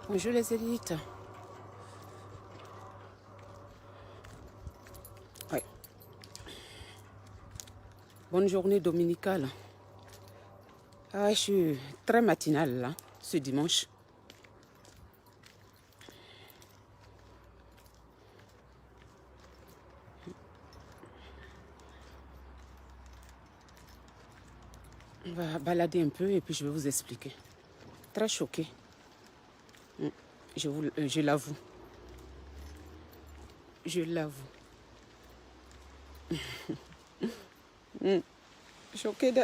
Bonjour les élites. Ouais. Bonne journée dominicale. Ah, je suis très matinale là, ce dimanche. On va balader un peu et puis je vais vous expliquer. Très choquée. Je l'avoue. Je l'avoue. Choquée de...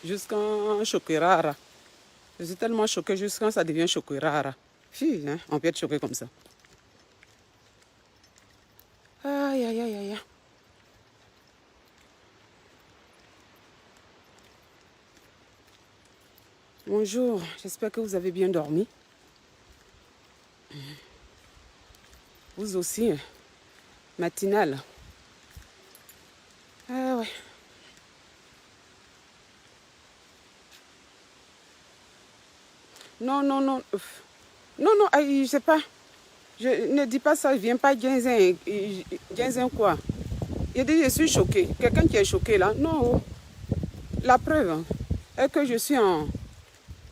Jusqu'en choquée rare. Je suis tellement choquée jusqu'à ça devient choquée rare. Fille, hein, on peut être choqué comme ça. Aïe, aïe, aïe, aïe. Bonjour, j'espère que vous avez bien dormi. Vous aussi, matinale. Ah ouais. Non, non, non. Non, non, je sais pas. Je ne dis pas ça, je viens pas ginzin. Ginzin quoi? Il dit, je suis choquée. Quelqu'un qui est choqué là? Non. La preuve est que je suis en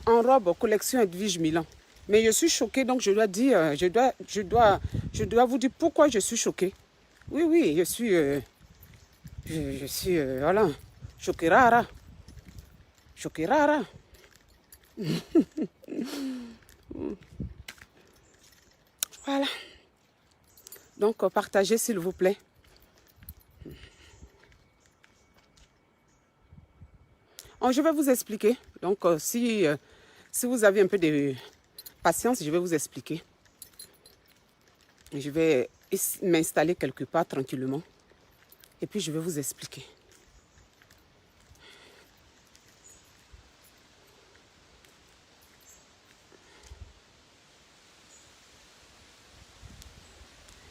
robe collection Edwige Milan. Mais je suis choquée, donc je dois dire, je dois vous dire pourquoi je suis choquée. Oui, oui, je suis, voilà, choquée rara. Choquée rara. Voilà. Donc, partagez s'il vous plaît. Je vais vous expliquer. Donc, si vous avez un peu de patience, je vais vous expliquer. Je vais m'installer quelque part tranquillement. Et puis, je vais vous expliquer.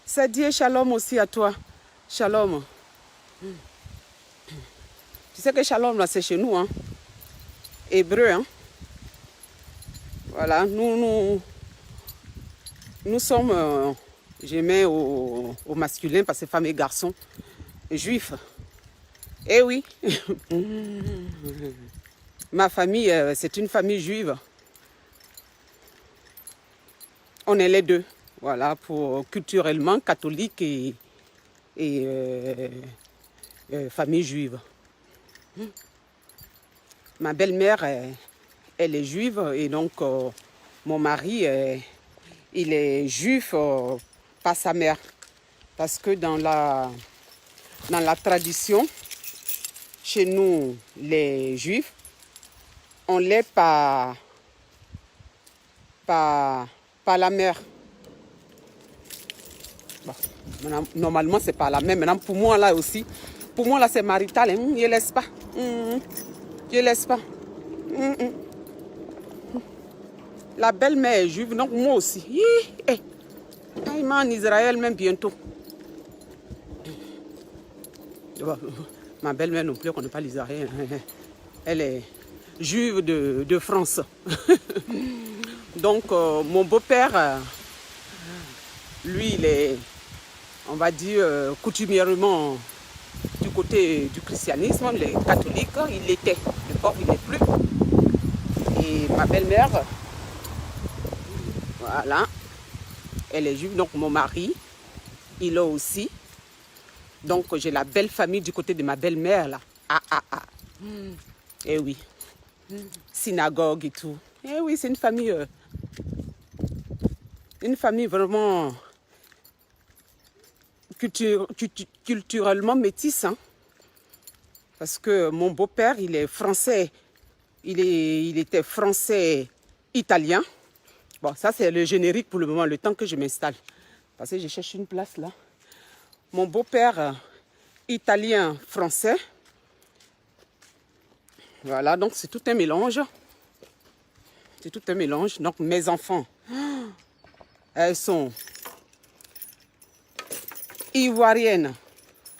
Ça dit shalom aussi à toi. Shalom. Tu sais que shalom, là, c'est chez nous, hein. Hébreu, hein. Voilà, nous sommes, je mets au masculin parce que femmes et garçons, juifs. Eh oui. Ma famille, c'est une famille juive. On est les deux. Voilà, pour culturellement catholique et famille juive. Ma belle-mère, elle est juive et donc mon mari, il est juif par sa mère. Parce que dans la tradition, chez nous, les juifs, on l'est par la mère. Bon, normalement, c'est pas la même. Maintenant, pour moi, là aussi, pour moi, là, c'est marital. Je ne laisse pas. Je ne laisse pas. La belle-mère est juive, donc moi aussi. Il m'a en Israël même bientôt. Ma belle-mère non plus, on ne connaît pas l'Israël. Elle est juive de France. Donc, mon beau-père, lui, il est, on va dire, coutumièrement du côté du christianisme, il est catholique, il l'était. Le pauvre, il n'est plus. Et ma belle-mère, voilà, elle est juive, donc mon mari, il est aussi. Donc, j'ai la belle famille du côté de ma belle-mère, là. Eh oui. Synagogue et tout. Eh oui, c'est une famille vraiment culturellement métisse. Hein. Parce que mon beau-père, il est français. Il était français-italien. Bon, ça, c'est le générique pour le moment, le temps que je m'installe. Parce que je cherche une place là. Mon beau-père, italien-français. Voilà, donc c'est tout un mélange. C'est tout un mélange. Donc mes enfants, elles sont ivoiriennes,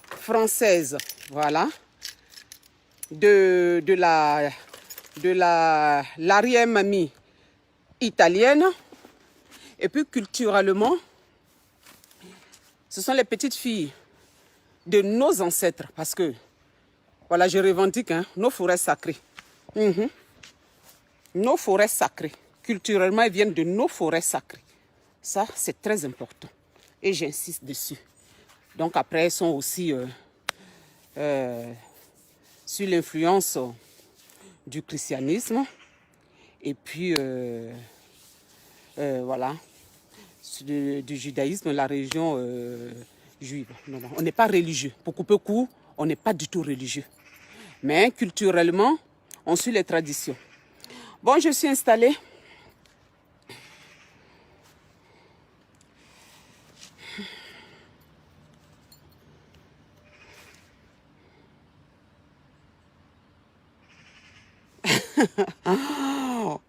françaises, voilà. De l'arrière-mamie italienne. Et puis culturellement, ce sont les petites filles de nos ancêtres, parce que, voilà, je revendique nos forêts sacrées. Nos forêts sacrées, culturellement, elles viennent de nos forêts sacrées. Ça, c'est très important. Et j'insiste dessus. Donc après, elles sont aussi sur l'influence du christianisme. Et puis, voilà, du judaïsme, la religion juive. Non, non, on n'est pas religieux. Pour couper court, on n'est pas du tout religieux. Mais culturellement, on suit les traditions. Bon, je suis installée.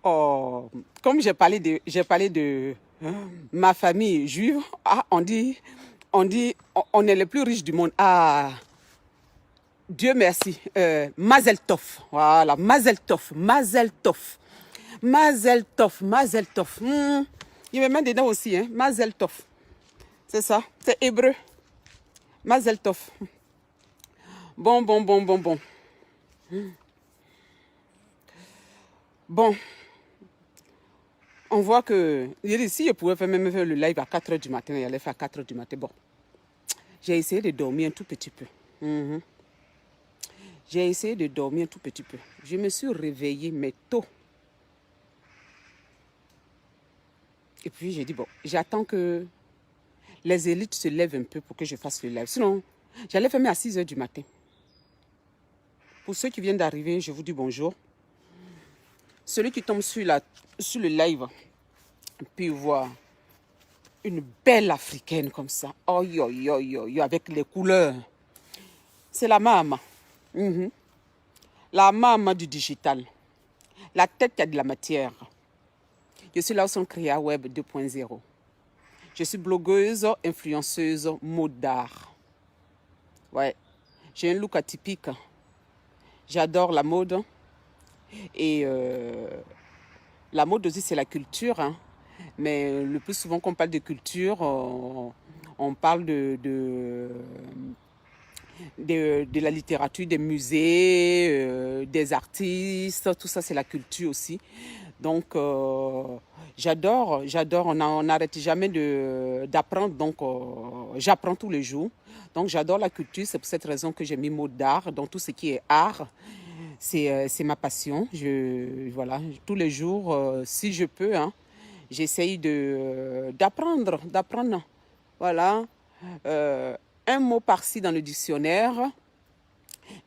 Oh, comme j'ai parlé de ma famille juive, on est les plus riches du monde. Ah, Dieu merci. Mazel Tov. Voilà, Mazel Tov, Mazel Tov. Mazel Tov, Mazel Tov. Il me met dedans aussi, Mazel Tov. C'est ça, c'est hébreu. Mazel Tov. Bon. Bon, on voit que si je pouvais même faire le live à 4 h du matin, il allait faire à 4 h du matin. Bon, j'ai essayé de dormir un tout petit peu. J'ai essayé de dormir un tout petit peu. Je me suis réveillée, mais tôt. Et puis j'ai dit, bon, j'attends que les élites se lèvent un peu pour que je fasse le live. Sinon, j'allais fermer à 6 h du matin. Pour ceux qui viennent d'arriver, je vous dis bonjour. Celui qui tombe sur le live, puis voir une belle africaine comme ça, avec les couleurs. C'est la maman. La maman du digital. La tête qui a de la matière. Je suis là au son Créa Web 2.0. Je suis blogueuse, influenceuse, mode d'art. Ouais, j'ai un look atypique. J'adore la mode. Et la mode aussi, c'est la culture. Mais le plus souvent qu'on parle de culture, on parle de la littérature, des musées, des artistes. Tout ça, c'est la culture aussi. Donc, j'adore. On n'arrête jamais d'apprendre. Donc, j'apprends tous les jours. Donc, j'adore la culture. C'est pour cette raison que j'ai mis mot d'art. Donc, tout ce qui est art, c'est ma passion. Voilà, tous les jours, si je peux, j'essaye d'apprendre. Voilà. Un mot par-ci dans le dictionnaire.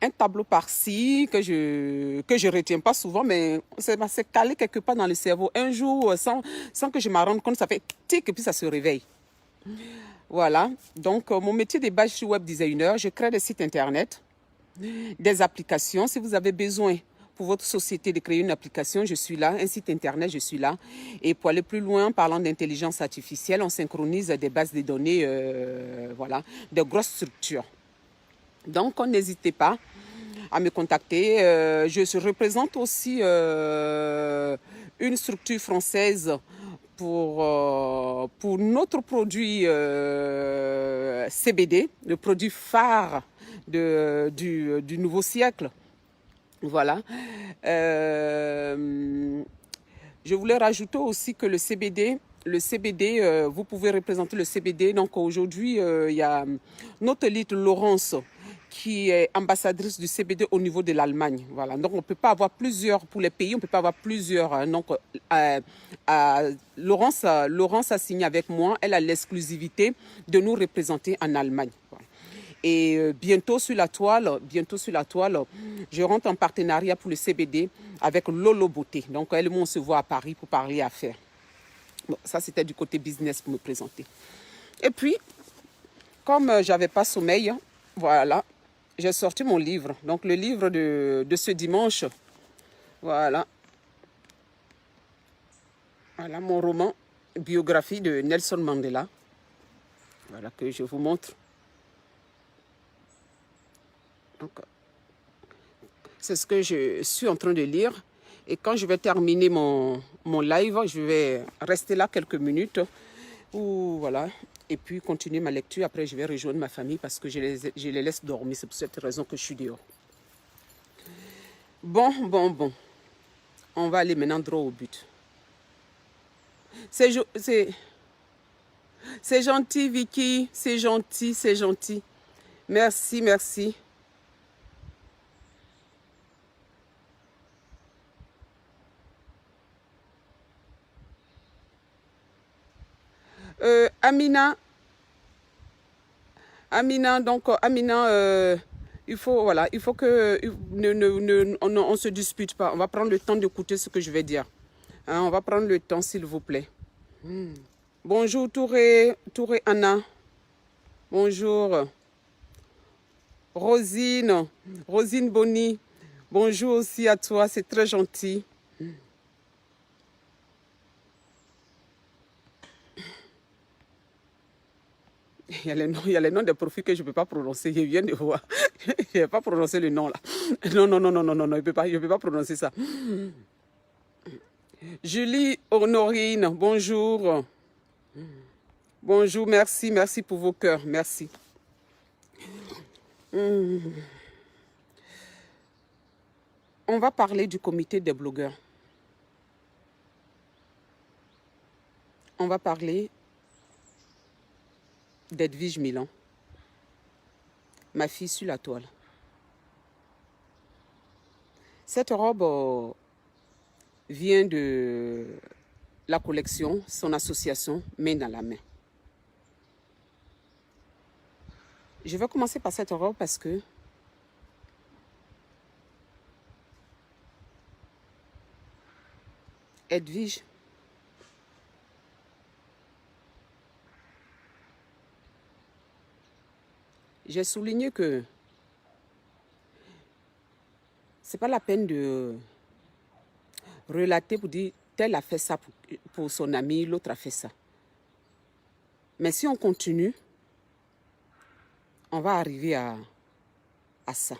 Un tableau par-ci que je retiens pas souvent, mais c'est calé quelque part dans le cerveau. Un jour, sans que je m'en rende compte, ça fait tic et puis ça se réveille. Voilà. Donc, mon métier de base, je suis web designer. Je crée des sites internet, des applications. Si vous avez besoin pour votre société de créer une application, je suis là. Un site internet, je suis là. Et pour aller plus loin, en parlant d'intelligence artificielle, on synchronise des bases de données, voilà, de grosses structures. Donc, n'hésitez pas à me contacter. Je représente aussi une structure française pour notre produit CBD, le produit phare du nouveau siècle. Voilà. Je voulais rajouter aussi que le CBD, vous pouvez représenter le CBD. Donc aujourd'hui, il y a notre élite Laurence qui est ambassadrice du CBD au niveau de l'Allemagne. Voilà. Donc on ne peut pas avoir plusieurs, pour les pays, on ne peut pas avoir plusieurs. Donc Laurence a signé avec moi, elle a l'exclusivité de nous représenter en Allemagne. Voilà. Et bientôt sur la toile, je rentre en partenariat pour le CBD avec Lolo Beauté. Donc, elle et moi, on se voit à Paris pour parler affaires. Bon, ça, c'était du côté business pour me présenter. Et puis, comme je n'avais pas sommeil, voilà, j'ai sorti mon livre. Donc, le livre de ce dimanche, voilà. Voilà mon roman, biographie de Nelson Mandela. Voilà, que je vous montre. Donc, c'est ce que je suis en train de lire. Et quand je vais terminer mon mon live. Je vais rester là quelques minutes. Ou voilà. Et puis continuer ma lecture. Après, je vais rejoindre ma famille parce que je les laisse dormir. C'est pour cette raison que je suis dehors. Bon. On va aller maintenant droit au but. C'est gentil, Vicky. C'est gentil. Merci. Amina, il faut que on se dispute pas. On va prendre le temps d'écouter ce que je vais dire. Hein, on va prendre le temps, s'il vous plaît. Bonjour Touré Anna. Bonjour. Rosine Bonny. Bonjour aussi à toi, c'est très gentil. Il y a les noms des profils que je ne peux pas prononcer. Je viens de voir. Je ne vais pas prononcer le nom là. Non, je ne peux pas prononcer ça. Julie Honorine, bonjour. Bonjour, merci pour vos cœurs, merci. On va parler du comité des blogueurs. On va parler d'Edwige Milan, ma fille sur la toile. Cette robe vient de la collection, son association Main dans la main. Je vais commencer par cette robe parce que Edwige j'ai souligné que c'est pas la peine de relater pour dire tel a fait ça pour son ami, l'autre a fait ça. Mais si on continue, on va arriver à ça.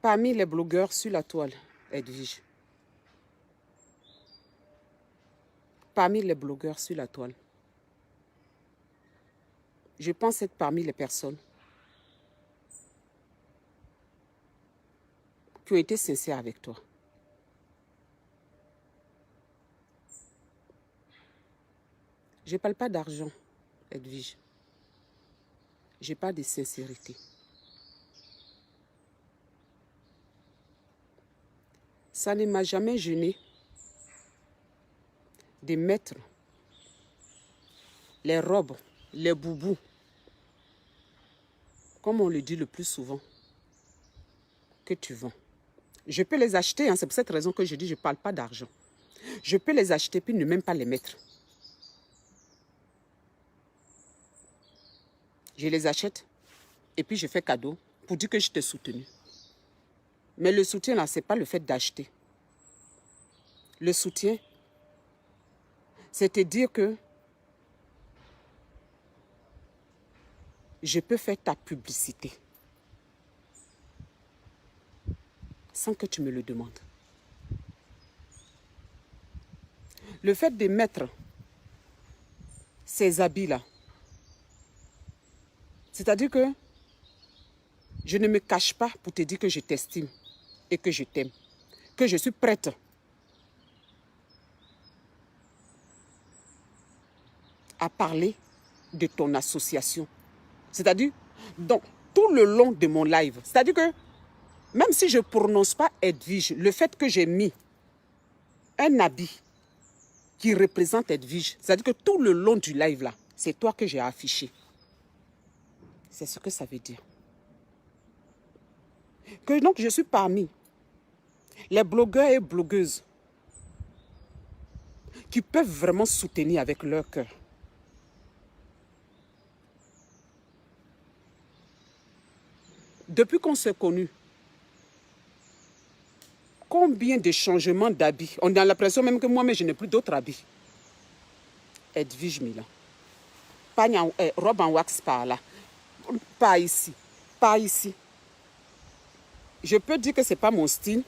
Parmi les blogueurs sur la toile, Edwige. Parmi les blogueurs sur la toile. Je pense être parmi les personnes qui ont été sincères avec toi. Je ne parle pas d'argent, Edwige. Je parle de sincérité. Ça ne m'a jamais gêné de mettre les robes, les boubous, comme on le dit le plus souvent, que tu vends. Je peux les acheter, hein, c'est pour cette raison que je dis que je ne parle pas d'argent. Je peux les acheter puis ne même pas les mettre. Je les achète et puis je fais cadeau pour dire que je t'ai soutenu. Mais le soutien là, ce n'est pas le fait d'acheter. Le soutien, c'est te dire que je peux faire ta publicité sans que tu me le demandes. Le fait de mettre ces habits-là, c'est-à-dire que je ne me cache pas pour te dire que je t'estime et que je t'aime, que je suis prête à parler de ton association. C'est-à-dire, donc, tout le long de mon live, c'est-à-dire que même si je ne prononce pas Edwige, le fait que j'ai mis un habit qui représente Edwige, c'est-à-dire que tout le long du live là, c'est toi que j'ai affiché. C'est ce que ça veut dire. Que donc je suis parmi les blogueurs et blogueuses qui peuvent vraiment soutenir avec leur cœur. Depuis qu'on s'est connus, combien de changements d'habits? On a l'impression même que moi-même, je n'ai plus d'autres habits. Edwige Milan. robe en wax par là. Pas ici. Pas ici. Je peux dire que ce n'est pas mon style.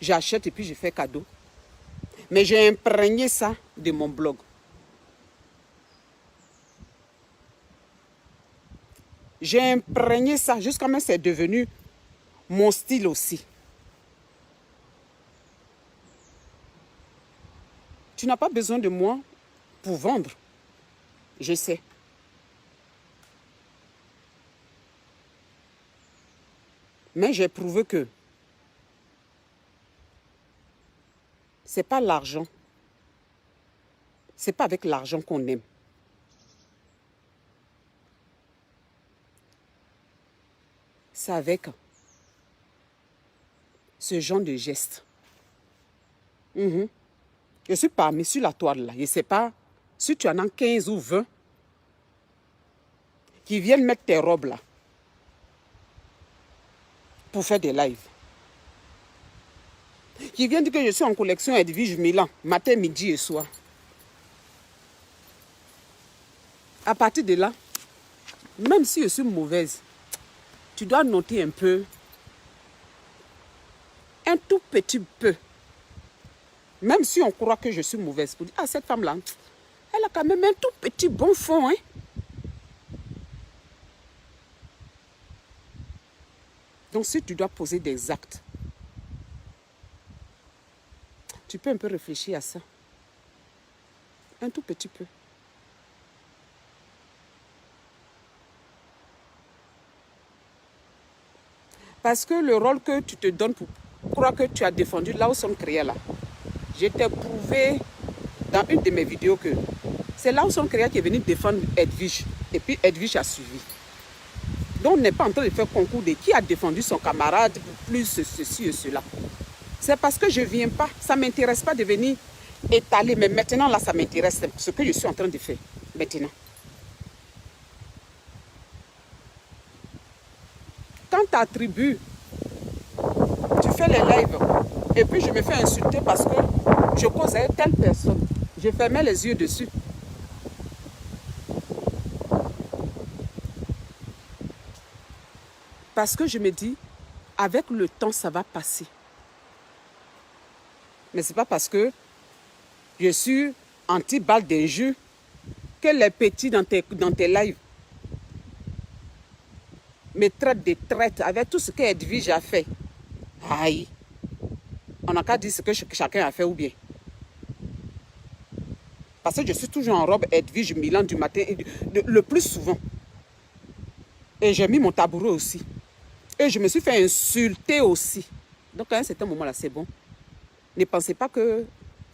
J'achète et puis je fais cadeau. Mais j'ai imprégné ça de mon blog. J'ai imprégné ça jusqu'à même c'est devenu mon style aussi. Tu n'as pas besoin de moi pour vendre. Je sais. Mais j'ai prouvé que ce n'est pas l'argent. Ce n'est pas avec l'argent qu'on aime. C'est avec ce genre de gestes. Je suis parmi sur la toile là. Je ne sais pas si tu en as 15 ou 20 qui viennent mettre tes robes là pour faire des lives. Qui viennent dire que je suis en collection Edwige Milan, matin, midi et soir. À partir de là, même si je suis mauvaise, tu dois noter un peu, un tout petit peu. Même si on croit que je suis mauvaise, pour dire, ah, cette femme-là, elle a quand même un tout petit bon fond, hein. Donc, si tu dois poser des actes, tu peux un peu réfléchir à ça. Un tout petit peu. Parce que le rôle que tu te donnes pour croire que tu as défendu Lawson Crea là, je t'ai prouvé dans une de mes vidéos que c'est Lawson Crea qui est venu défendre Edwige. Et puis Edwige a suivi. Donc on n'est pas en train de faire concours de qui a défendu son camarade, plus ceci et cela. C'est parce que je ne viens pas, ça ne m'intéresse pas de venir étaler. Mais maintenant là, ça m'intéresse, ce que je suis en train de faire. Maintenant. Quand tu attribues, tu fais les lives, et puis je me fais insulter parce que je cause à telle personne. Je fermais les yeux dessus. Parce que je me dis, avec le temps, ça va passer. Mais ce n'est pas parce que je suis anti-balle d'injure que les petits dans tes lives me traitent de traite avec tout ce que Edwige a fait. Aïe, on n'a qu'à dire ce que chacun a fait ou bien. Parce que je suis toujours en robe Edwige Milan du matin, le plus souvent. Et j'ai mis mon tabouret aussi. Et je me suis fait insulter aussi. Donc à un certain moment là, c'est bon. Ne pensez pas que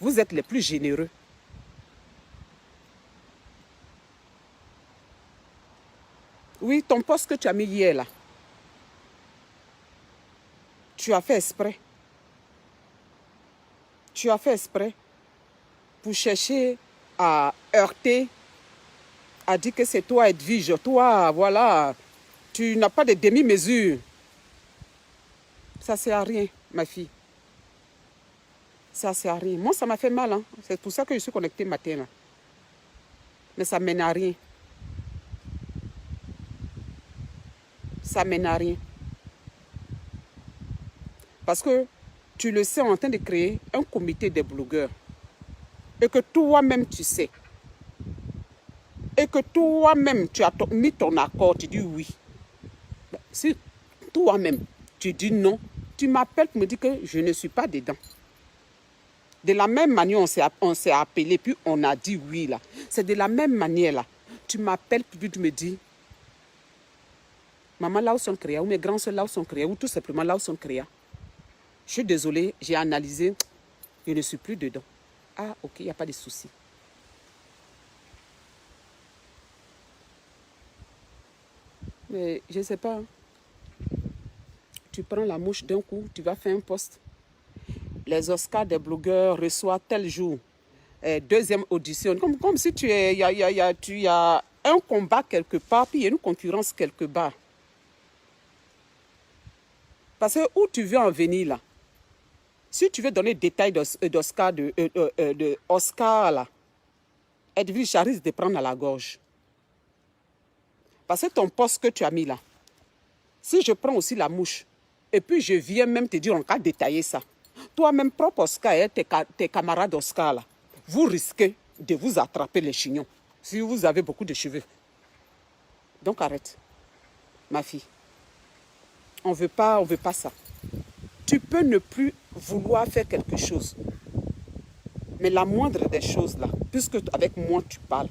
vous êtes les plus généreux. Oui, ton poste que tu as mis hier là, tu as fait exprès. Tu as fait exprès pour chercher à heurter, à dire que c'est toi Edwige, toi, voilà, tu n'as pas de demi-mesure. Ça ne sert à rien, ma fille. Ça ne sert à rien. Moi, ça m'a fait mal. Hein. C'est pour ça que je suis connectée matin. Là. Mais ça ne mène à rien. Ça ne mène à rien. Parce que tu le sais, on est en train de créer un comité des blogueurs. Et que toi-même, tu sais. Et que toi-même, tu as mis ton accord, tu dis oui. Si toi-même, tu dis non, tu m'appelles pour me dire que je ne suis pas dedans. De la même manière, on s'est appelé, puis on a dit oui là. C'est de la même manière là. Tu m'appelles, puis tu me dis, maman Lawson Crea, ou mes grands-soeurs Lawson Crea, ou tout simplement Lawson Crea. Je suis désolée, j'ai analysé, je ne suis plus dedans. Ah, ok, il n'y a pas de souci. Mais je ne sais pas. Tu prends la mouche d'un coup, tu vas faire un post. Les Oscars des blogueurs reçoivent tel jour. Deuxième audition. Comme si tu as un combat quelque part, puis il y a une concurrence quelque part. Parce que où tu veux en venir là? Si tu veux donner des détails d'Oscar, Oscar là, Edwige risque de prendre à la gorge. Parce que ton poste que tu as mis là, si je prends aussi la mouche, et puis je viens même te dire, on va détailler ça. Toi-même, propre Oscar et tes camarades Oscar là, vous risquez de vous attraper les chignons si vous avez beaucoup de cheveux. Donc arrête, ma fille. On veut pas ça. Tu peux ne plus vouloir faire quelque chose. Mais la moindre des choses là, puisque avec moi tu parles,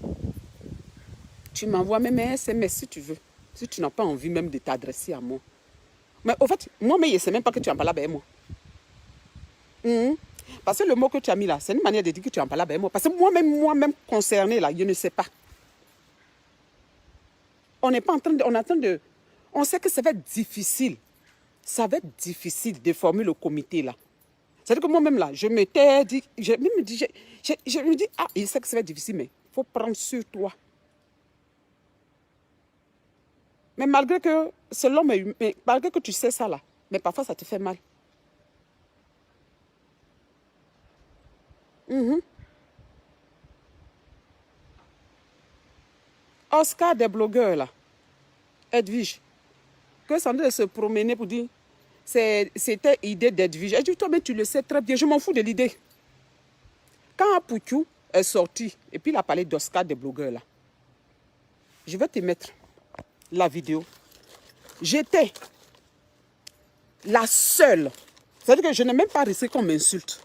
tu m'envoies même un SMS si tu veux. Si tu n'as pas envie même de t'adresser à moi. Mais au fait, moi-même, je ne sais même pas que tu en parles avec moi. Parce que le mot que tu as mis là, c'est une manière de dire que tu en parles avec moi. Parce que moi-même concerné là, je ne sais pas. On n'est pas en train de... On sait que ça va être difficile. Ça va être difficile de former le comité là. C'est-à-dire que moi-même là, je m'étais dit... Je me dis, ah, il sait que ça va être difficile, mais il faut prendre sur toi. Mais malgré que c'est l'homme humain, malgré que tu sais ça là, mais parfois ça te fait mal. Oscar des blogueurs là, Edwige, que ça de se promener pour dire, c'était idée d'Edwige. Et toi, mais tu le sais très bien, je m'en fous de l'idée. Quand Apoutou est sorti, et puis il a parlé d'Oscar des blogueurs là, je vais te mettre la vidéo. J'étais la seule, c'est-à-dire que je n'ai même pas risqué qu'on m'insulte.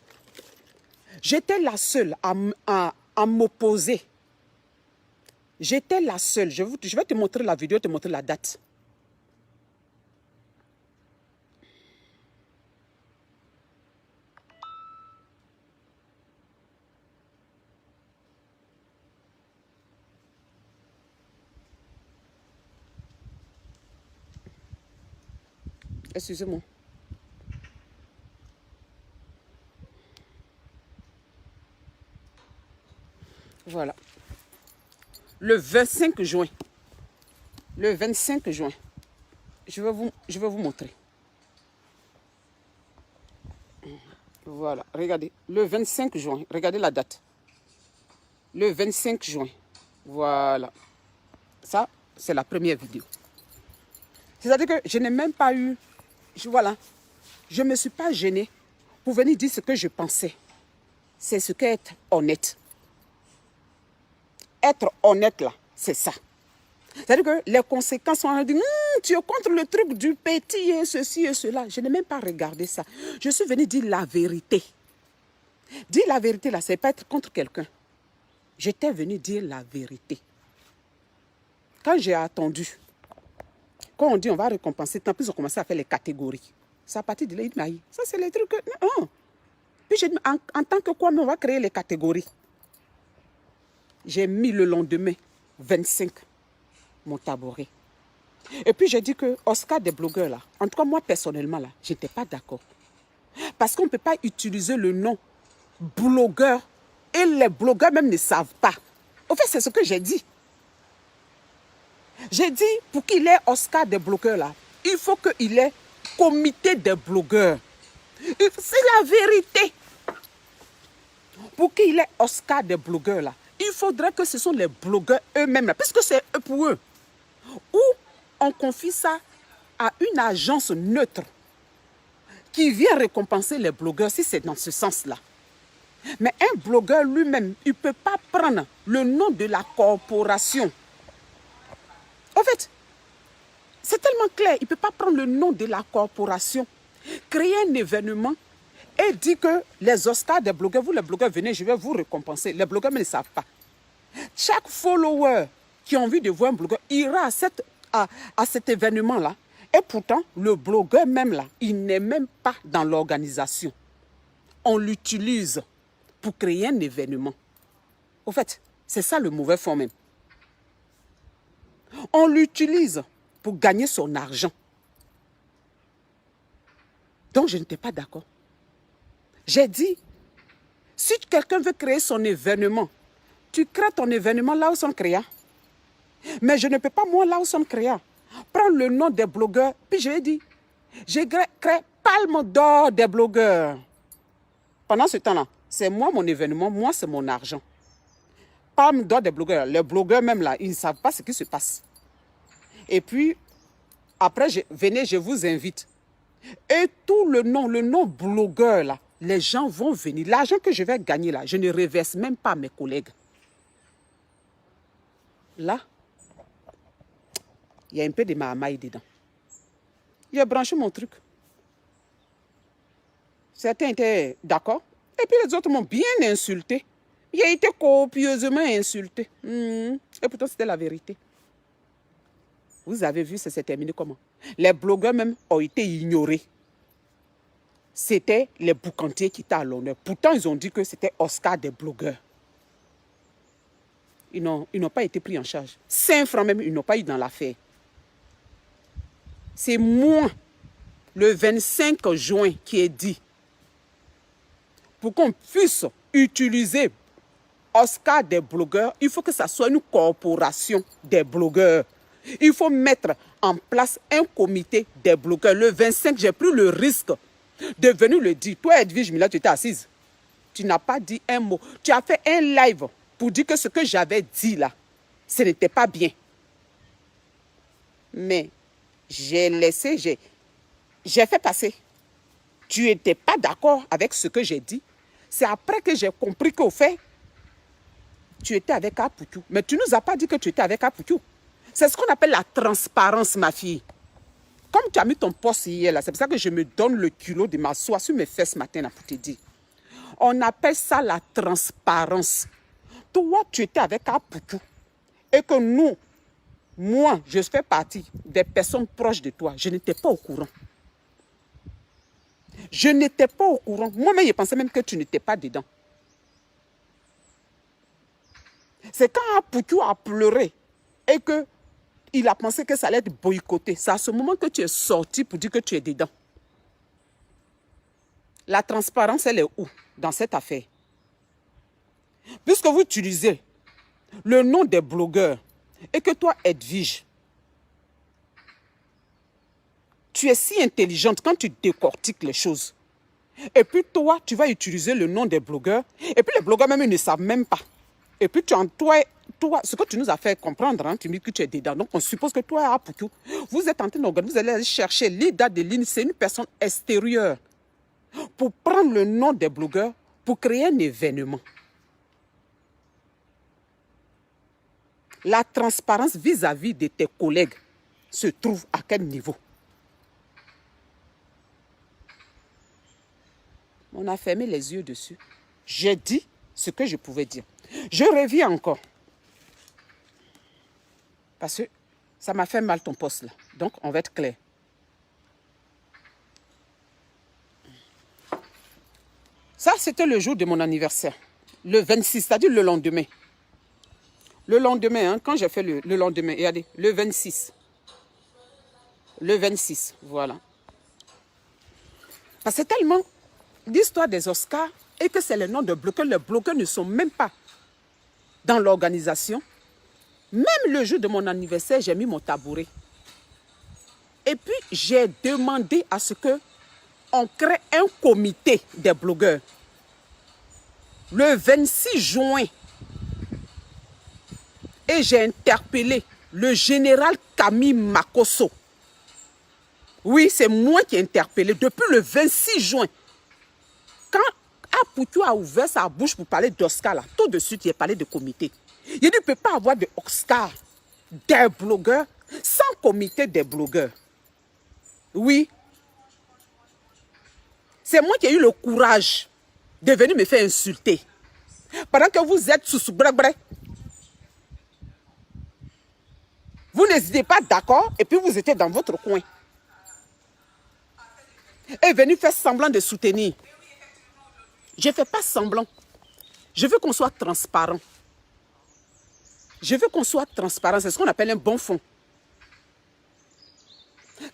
J'étais la seule à m'opposer. J'étais la seule. Je vais te montrer la vidéo, te montrer la date. Excusez-moi. Voilà. Le 25 juin. Le 25 juin. Je vais vous montrer. Voilà, regardez. Le 25 juin. Regardez la date. Le 25 juin. Voilà. Ça, c'est la première vidéo. C'est-à-dire que je n'ai même pas eu... Voilà. Je ne me suis pas gênée pour venir dire ce que je pensais. C'est ce qu'être honnête. Être honnête là, c'est ça. C'est-à-dire que les conséquences sont dit, tu es contre le truc du petit et ceci et cela. Je n'ai même pas regardé ça. Je suis venue dire la vérité. Dire la vérité là, c'est pas être contre quelqu'un. J'étais venue dire la vérité. Quand j'ai attendu, quand on dit on va récompenser, tant plus on commençait à faire les catégories. C'est à partir de là, il m'a dit, ça c'est les trucs. Non. Puis j'ai dit, en tant que quoi, mais on va créer les catégories. J'ai mis le lendemain, 25, mon tabouret. Et puis j'ai dit que Oscar des blogueurs là, en tout cas moi personnellement là, je n'étais pas d'accord. Parce qu'on ne peut pas utiliser le nom blogueur et les blogueurs même ne savent pas. En fait, c'est ce que j'ai dit. J'ai dit, pour qu'il ait Oscar des blogueurs là, il faut qu'il ait comité des blogueurs. C'est la vérité. Pour qu'il ait Oscar des blogueurs là, il faudrait que ce sont les blogueurs eux-mêmes, puisque c'est pour eux. Ou on confie ça à une agence neutre qui vient récompenser les blogueurs si c'est dans ce sens-là. Mais un blogueur lui-même, il ne peut pas prendre le nom de la corporation. En fait, c'est tellement clair, il ne peut pas prendre le nom de la corporation, créer un événement et dire que les Oscars des blogueurs, vous les blogueurs, venez, je vais vous récompenser. Les blogueurs ne le savent pas. Chaque follower qui a envie de voir un blogueur ira à cet événement-là. Et pourtant, le blogueur même là, il n'est même pas dans l'organisation. On l'utilise pour créer un événement. Au fait, c'est ça le mauvais fond même. On l'utilise pour gagner son argent. Donc, je n'étais pas d'accord. J'ai dit, si quelqu'un veut créer son événement, tu crées ton événement là où son créa. Mais je ne peux pas, moi, là où son créa, prendre le nom des blogueurs. Puis je lui ai dit, j'ai créé Palme d'or des blogueurs. Pendant ce temps-là, c'est moi mon événement, moi c'est mon argent. Palme d'or des blogueurs. Les blogueurs même là, ils ne savent pas ce qui se passe. Et puis, après, venez, je vous invite. Et tout le nom blogueur, là, les gens vont venir. L'argent que je vais gagner, là, je ne reverse même pas à mes collègues. Là, il y a un peu de marmaille dedans. J'ai branché mon truc. Certains étaient d'accord. Et puis les autres m'ont bien insulté. J'ai été copieusement insulté. Et pourtant, c'était la vérité. Vous avez vu, ça s'est terminé comment? Les blogueurs même ont été ignorés. C'était les boucantiers qui étaient à l'honneur. Pourtant, ils ont dit que c'était Oscar des blogueurs. Ils n'ont pas été pris en charge. 5 francs même, ils n'ont pas eu dans l'affaire. C'est moi, le 25 juin, qui ai dit, pour qu'on puisse utiliser Oscar des blogueurs, il faut que ça soit une corporation des blogueurs. Il faut mettre en place un comité des blogueurs. Le 25, j'ai pris le risque de venir le dire. Toi, Edwige Mila, tu étais assise. Tu n'as pas dit un mot. Tu as fait un live pour dire que ce que j'avais dit là, ce n'était pas bien. Mais j'ai laissé, j'ai fait passer. Tu n'étais pas d'accord avec ce que j'ai dit. C'est après que j'ai compris qu'au fait, tu étais avec Apoutou. Mais tu ne nous as pas dit que tu étais avec Apoutou. C'est ce qu'on appelle la transparence, ma fille. Comme tu as mis ton poste hier, là, c'est pour ça que je me donne le culot de m'asseoir sur mes fesses ce matin là, pour te dire. On appelle ça la transparence. Toi, tu étais avec Apoutou. Et que nous, moi, je fais partie des personnes proches de toi. Je n'étais pas au courant. Je n'étais pas au courant. Moi-même, je pensais même que tu n'étais pas dedans. C'est quand Apoutou a pleuré et qu'il a pensé que ça allait être boycotté. C'est à ce moment que tu es sorti pour dire que tu es dedans. La transparence, elle est où dans cette affaire? Puisque vous utilisez le nom des blogueurs et que toi, Edwige, tu es si intelligente quand tu décortiques les choses. Et puis toi, tu vas utiliser le nom des blogueurs. Et puis les blogueurs même, ils ne savent même pas. Et puis toi, ce que tu nous as fait comprendre, hein, tu me dis que tu es dedans. Donc on suppose que toi, Apoutou, vous êtes en train d'organiser, vous allez aller chercher Lida Deline, c'est une personne extérieure, pour prendre le nom des blogueurs, pour créer un événement. La transparence vis-à-vis de tes collègues se trouve à quel niveau? On a fermé les yeux dessus. J'ai dit ce que je pouvais dire. Je reviens encore. Parce que ça m'a fait mal ton poste là. Donc, on va être clair. Ça, c'était le jour de mon anniversaire. Le 26, c'est-à-dire le lendemain. Le lendemain, hein, quand j'ai fait le lendemain, regardez, le 26. Le 26, voilà. Parce que tellement l'histoire des Oscars et que c'est le nom de blogueurs. Les blogueurs ne sont même pas dans l'organisation. Même le jour de mon anniversaire, j'ai mis mon tabouret. Et puis, j'ai demandé à ce qu'on crée un comité des blogueurs. Le 26 juin, et j'ai interpellé le général Camille Makosso. Oui, c'est moi qui ai interpellé depuis le 26 juin. Quand Apoutou a ouvert sa bouche pour parler d'Oscar, là, tout de suite, il a parlé de comité. Il dit, il ne peut pas avoir de Oscar des blogueurs sans comité des blogueurs. Oui. C'est moi qui ai eu le courage de venir me faire insulter. Pendant que vous êtes sous brabre, vous n'hésitez pas d'accord et puis vous étiez dans votre coin. Et venir faire semblant de soutenir. Je ne fais pas semblant. Je veux qu'on soit transparent. Je veux qu'on soit transparent. C'est ce qu'on appelle un bon fond.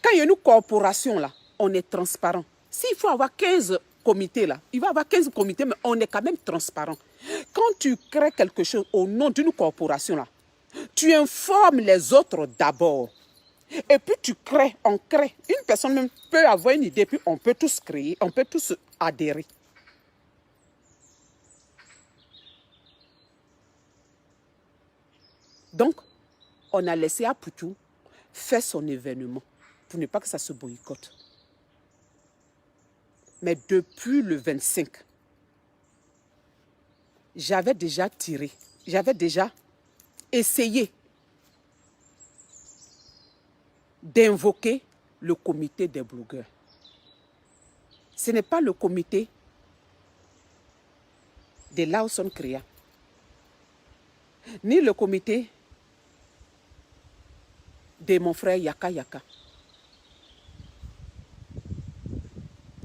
Quand il y a une corporation, là, on est transparent. S'il faut avoir 15 comités, là, il va y avoir 15 comités, mais on est quand même transparent. Quand tu crées quelque chose au nom d'une corporation, là, tu informes les autres d'abord. Et puis tu crées, on crée. Une personne même peut avoir une idée, puis on peut tous créer, on peut tous adhérer. Donc, on a laissé Apoutou fait son événement pour ne pas que ça se boycotte. Mais depuis le 25, j'avais déjà essayé d'invoquer le comité des blogueurs. Ce n'est pas le comité de Lawson Crea, ni le comité de mon frère Yaka Yaka.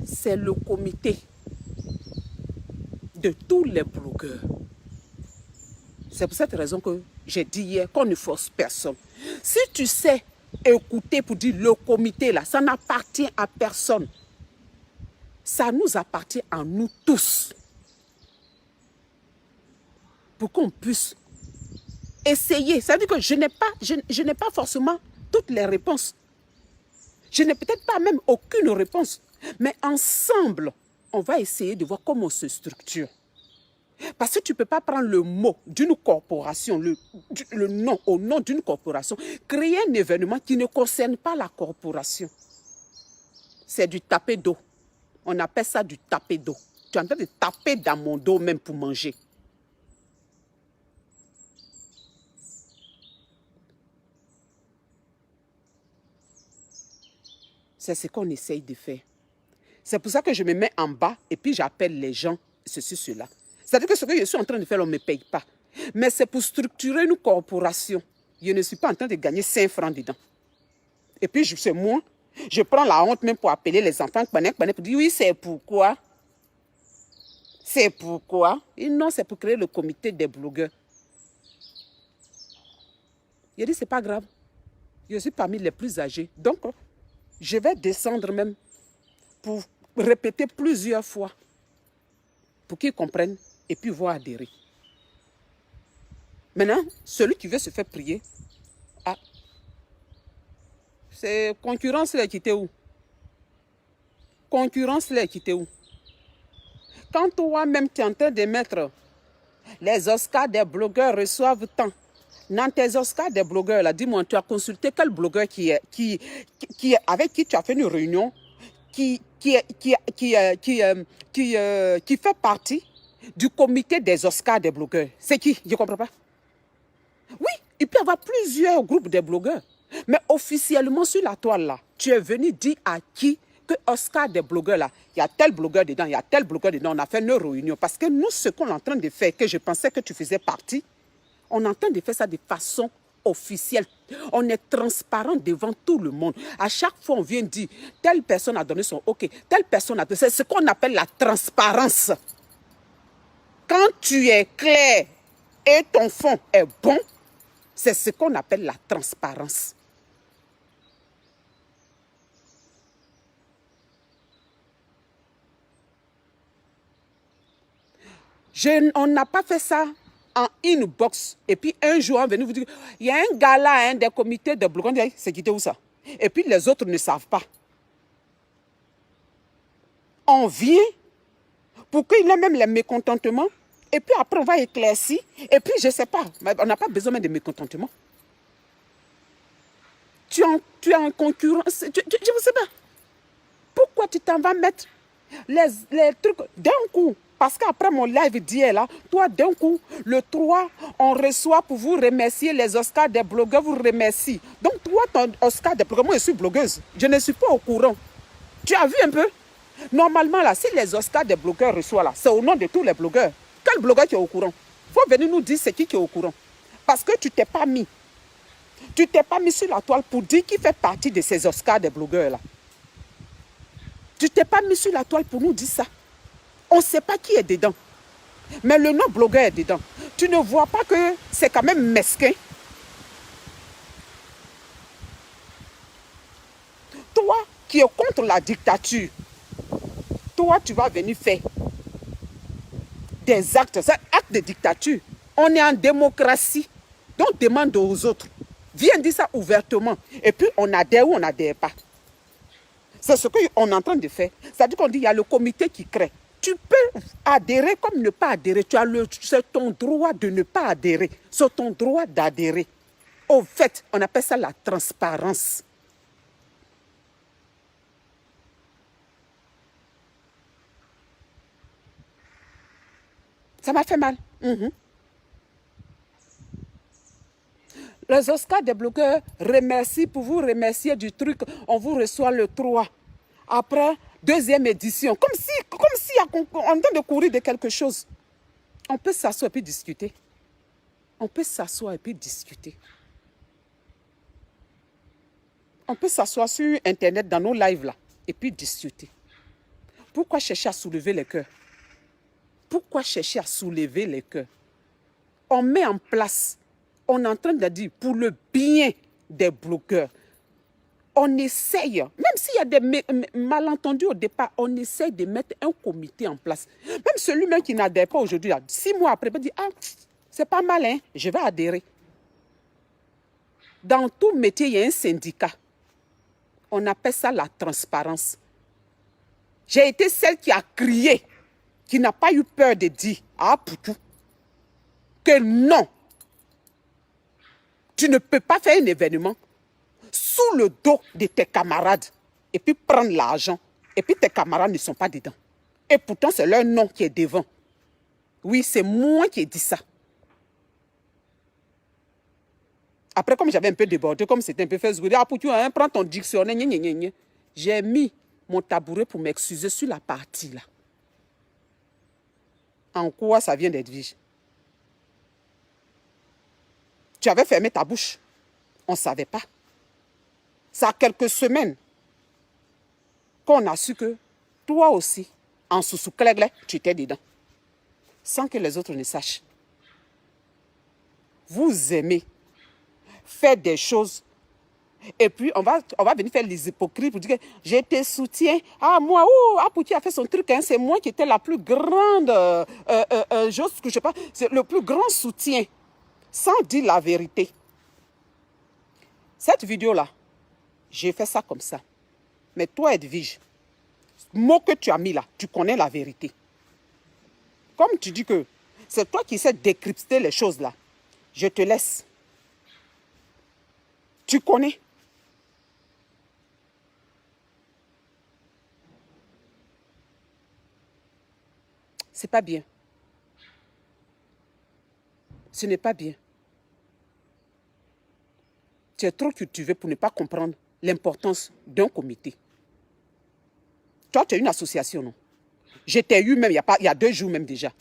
C'est le comité de tous les blogueurs. C'est pour cette raison que j'ai dit hier qu'on ne force personne. Si tu sais écouter pour dire le comité là, ça n'appartient à personne. Ça nous appartient à nous tous. Pour qu'on puisse essayer. Ça veut dire que je n'ai pas forcément toutes les réponses. Je n'ai peut-être pas même aucune réponse. Mais ensemble, on va essayer de voir comment on se structure. Parce que tu ne peux pas prendre le mot d'une corporation, le nom au nom d'une corporation, créer un événement qui ne concerne pas la corporation. C'est du taper d'eau. On appelle ça du taper d'eau. Tu es en train de taper dans mon dos même pour manger. C'est ce qu'on essaye de faire. C'est pour ça que je me mets en bas et puis j'appelle les gens, ceci, cela. C'est-à-dire que ce que je suis en train de faire, on ne me paye pas. Mais c'est pour structurer une corporation. Je ne suis pas en train de gagner 5 francs dedans. Et puis, c'est moi, je prends la honte même pour appeler les enfants pour dire oui, c'est pourquoi. C'est pourquoi. Et non, c'est pour créer le comité des blogueurs. Il a dit, c'est pas grave. Je suis parmi les plus âgés. Donc, je vais descendre même pour répéter plusieurs fois pour qu'ils comprennent et puis vont adhérer. Maintenant, celui qui veut se faire prier, c'est concurrence là qui était où? Concurrence là qui était où? Quand toi-même tu es en train de mettre les Oscars des blogueurs reçoivent tant. Dans tes Oscars des blogueurs, là, dis-moi, tu as consulté quel blogueur avec qui tu as fait une réunion qui fait partie du comité des Oscars des blogueurs. C'est qui? Je ne comprends pas. Oui, il peut y avoir plusieurs groupes de blogueurs. Mais officiellement sur la toile là, tu es venu dire à qui que Oscar des blogueurs là, il y a tel blogueur dedans, il y a tel blogueur dedans. On a fait une réunion. Parce que nous, ce qu'on est en train de faire, que je pensais que tu faisais partie, on est en train de faire ça de façon officielle. On est transparent devant tout le monde. À chaque fois, on vient dire, telle personne a donné son OK, telle personne a donné. C'est ce qu'on appelle la transparence. Quand tu es clair et ton fond est bon, c'est ce qu'on appelle la transparence. On n'a pas fait ça en inbox. Et puis un jour, on est venu vous dire, il y a un gars là, des comités de blogueurs, c'est qui était où ça? Et puis les autres ne savent pas. On vient pour qu'il ait même les mécontentements. Et puis après, on va éclaircir. Et puis, je ne sais pas, on n'a pas besoin même de mécontentement. Tu es en concurrence. Je ne sais pas. Pourquoi tu t'en vas mettre les trucs d'un coup? Parce qu'après mon live d'hier, là, toi, d'un coup, le 3, on reçoit pour vous remercier les Oscars des blogueurs, vous remercie. Donc, toi, ton Oscar des blogueurs, moi, je suis blogueuse. Je ne suis pas au courant. Tu as vu un peu? Normalement, là, si les Oscars des blogueurs reçoivent, là, c'est au nom de tous les blogueurs. Quel blogueur qui est au courant? Il faut venir nous dire c'est qui est au courant. Parce que tu ne t'es pas mis. Tu ne t'es pas mis sur la toile pour dire qui fait partie de ces Oscars des blogueurs-là. Tu ne t'es pas mis sur la toile pour nous dire ça. On ne sait pas qui est dedans. Mais le nom blogueur est dedans. Tu ne vois pas que c'est quand même mesquin. Toi qui es contre la dictature, toi tu vas venir faire des actes, c'est acte de dictature. On est en démocratie. Donc demande aux autres. Viens dire ça ouvertement. Et puis on adhère ou on n'adhère pas. C'est ce qu'on est en train de faire. C'est-à-dire qu'on dit qu'il y a le comité qui crée. Tu peux adhérer comme ne pas adhérer. C'est ton droit de ne pas adhérer. C'est ton droit d'adhérer. Au fait, on appelle ça la transparence. Ça m'a fait mal. Les Oscars des blogueurs remercient pour vous remercier du truc. On vous reçoit le 3. Après, deuxième édition. Comme si on est en train de courir de quelque chose. On peut s'asseoir et puis discuter. On peut s'asseoir et puis discuter. On peut s'asseoir sur Internet dans nos lives là et puis discuter. Pourquoi chercher à soulever les cœurs? Pourquoi chercher à soulever les cœurs? On met en place, on est en train de dire pour le bien des blogueurs. On essaye, même s'il y a des malentendus au départ, on essaye de mettre un comité en place. Même celui-même qui n'adhère pas aujourd'hui, 6 mois après, il peut dire, ah, c'est pas mal, hein, je vais adhérer. Dans tout métier, il y a un syndicat. On appelle ça la transparence. J'ai été celle qui a crié, qui n'a pas eu peur de dire à Poutou que non, tu ne peux pas faire un événement sous le dos de tes camarades et puis prendre l'argent et puis tes camarades ne sont pas dedans. Et pourtant, c'est leur nom qui est devant. Oui, c'est moi qui ai dit ça. Après, comme j'avais un peu débordé, comme c'était un peu fait, je dis, ah, Poutou, hein, prends ton dictionnaire. J'ai mis mon tabouret pour m'excuser sur la partie là. En quoi ça vient d'Edwige? Tu avais fermé ta bouche. On ne savait pas. Ça a quelques semaines qu'on a su que toi aussi, en sous-sous-clègle, tu étais dedans. Sans que les autres ne sachent. Vous aimez faire des choses et puis on va venir faire les hypocrites pour dire que je te soutiens. Ah, moi, Poutou a fait son truc, hein, c'est moi qui étais la plus grande, je sais pas, c'est le plus grand soutien, sans dire la vérité. Cette vidéo-là, j'ai fait ça comme ça. Mais toi, Edwige, mot que tu as mis là, tu connais la vérité. Comme tu dis que c'est toi qui sais décrypter les choses là, je te laisse. Tu connais. C'est pas bien. Ce n'est pas bien. Tu es trop cultivé pour ne pas comprendre l'importance d'un comité. Toi, tu es une association, non? Je t'ai eu même il y a 2 jours même déjà.